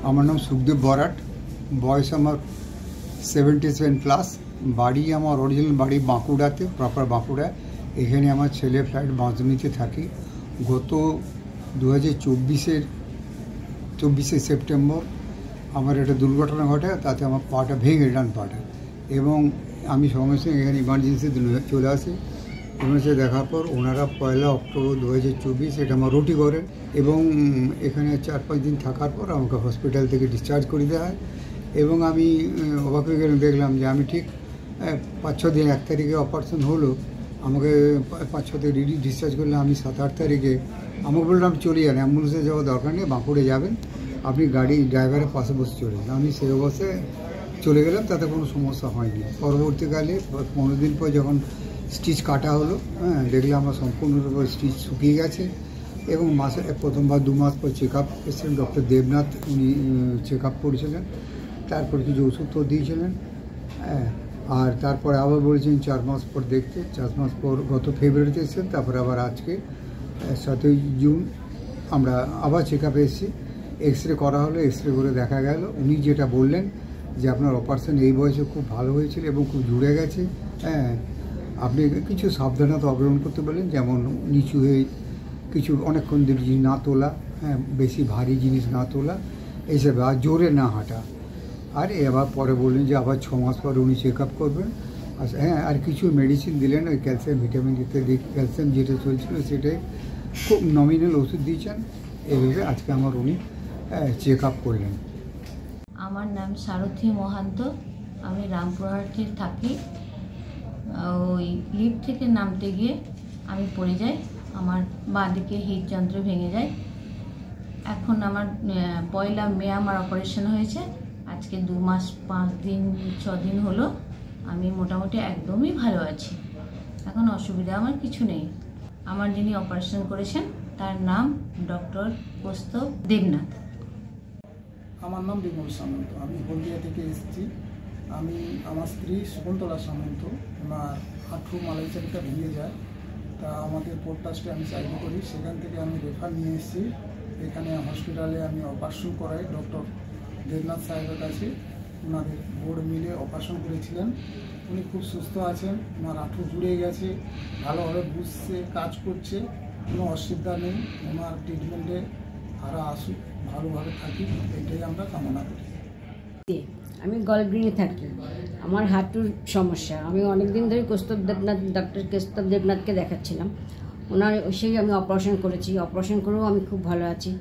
আমার নাম সুখদেব বরাট, বয়স আমার 77+। বাড়ি আমার অরিজিনাল বাড়ি বাঁকুড়াতে, প্রপার বাঁকুড়া। এখানে আমার ছেলে ফ্ল্যাট বাঁশজমিতে থাকি। গত 2024 সেপ্টেম্বর আমার একটা দুর্ঘটনা ঘটে, তাতে আমার পাটা ভেঙে, ডান পাটা, এবং আমি সঙ্গে সঙ্গে এখানে ইমার্জেন্সিতে চলে আসি। এমার্জেন্সি দেখার পর ওনারা 1 অক্টোবর 2024 এটা আমার রুটি করেন, এবং এখানে 4-5 দিন থাকার পর আমাকে হসপিটাল থেকে ডিসচার্জ করে দেওয়া হয়। এবং আমি অবাক হয়ে গেলাম, দেখলাম যে আমি ঠিক 5-6 দিন, 1 তারিখে অপারেশন হলো, আমাকে 5-6 তারিখে ডিসচার্জ করলে আমি 7-8 তারিখে আমাকে বললাম চলে যান, অ্যাম্বুলেন্সে যাওয়ার দরকার নেই, বাঁকুড়ে যাবেন, আপনি গাড়ি ড্রাইভারের পাশে বসে চলে যান। আমি সেই অবস্থায় চলে গেলাম, তাতে কোনো সমস্যা হয়নি। পরবর্তীকালে 15 দিন পর যখন স্টিচ কাটা হলো, দেখলাম আমার সম্পূর্ণরূপে স্টিচ শুকিয়ে গেছে। এবং মাসে প্রথমবার 2 মাস পর চেক আপ এসেছিলেন ডক্টর দেবনাথ, উনি চেক আপ করেছিলেন, তারপর কিছু ওষুধ তো দিয়েছিলেন, আর তারপরে আবার বলেছেন 4 মাস পর দেখতে। 4 মাস পর গত ফেব্রুয়ারিতে এসেছেন, তারপরে আবার আজকে 7ই জুন আমরা আবার চেক আপে এসেছি। এক্স-রে করা হলো, এক্স-রে করে দেখা গেল উনি যেটা বললেন যে আপনার অপারেশন এই বয়সে খুব ভালো হয়েছিল এবং খুব জুড়ে গেছে। আপনি কিছু সাবধানতা অবলম্বন করতে বললেন, যেমন নিচু হয়ে কিছু অনেকক্ষণ জিনিস না তোলা, বেশি ভারী জিনিস না তোলা, এইসব, আর জোরে না হাঁটা। আর এবার পরে বললেন যে আবার 6 মাস পর উনি চেক আপ করবেন। আচ্ছা, আর কিছু মেডিসিন দিলেন, ওই ক্যালসিয়াম, ভিটামিন ইত্যাদি। ক্যালসিয়াম যেটা চলছিল সেটাই খুব নমিনাল ওষুধ দিয়েছেন। এইভাবে আজকে আমার উনি চেক আপ করলেন। আমার নাম সারথী মহান্ত, আমি রামপুরহাটে থাকি। ওই লিফট থেকে নামতে গিয়ে আমি পড়ে যাই, আমার বাঁ দিকে হৃদযন্ত্র ভেঙে যায়। এখন আমার 1 মে আমার অপারেশন হয়েছে। আজকে 2 মাস 5 দিন 6 দিন হলো। আমি মোটামুটি একদমই ভালো আছি, এখন অসুবিধা আমার কিছু নেই। আমার যিনি অপারেশন করেছেন তার নাম ডক্টর কৌস্তব দেবনাথ। আমার নাম বিমল সামন্ত, আমি হলদিয়া থেকে এসেছি। আমার স্ত্রী শকুন্তলা সামন্ত, ওনার হাঁটু মালাইচারিটা ভেঙে যায়, তা আমাদের পোর্টাসে আমি চাকরি করি, সেখান থেকে আমি রেফার নিয়ে এসেছি। এখানে হসপিটালে আমি অপারেশন করাই ডক্টর দেবনাথ সাহেবের কাছে। ওনাদের বোর্ড মিলে অপারেশন করেছিলেন, উনি খুব সুস্থ আছেন, ওনার হাঁটু জুড়ে গেছে, ভালোভাবে বুঝছে, কাজ করছে, কোনো অসুবিধা নেই। ওনার ট্রিটমেন্টে আরও আসুক, ভালোভাবে থাকি, এটাই আমরা কামনা করি। আমি গলগ্রিনে থাকি, আমার হাঁটুর সমস্যা। আমি অনেক দিন ধরে কৌস্তব দেবনাথ, ডক্টর কৌস্তব দেবনাথকে দেখাচ্ছিলাম। ওনার সেই আমি অপারেশন করেছি, অপারেশন করেও আমি খুব ভালো আছি।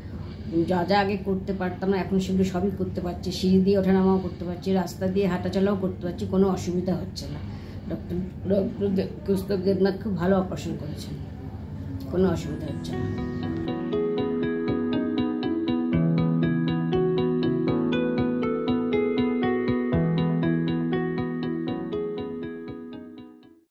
যা যা আগে করতে পারতাম না, এখন সেগুলো সবই করতে পারছি। সিঁড়ি দিয়ে ওঠানামাও করতে পারছি, রাস্তা দিয়ে হাঁটাচলাও করতে পারছি, কোনো অসুবিধা হচ্ছে না। ডক্টর কৌস্তব দেবনাথ খুব ভালো অপারেশন করেছেন, কোনো অসুবিধা হচ্ছে না।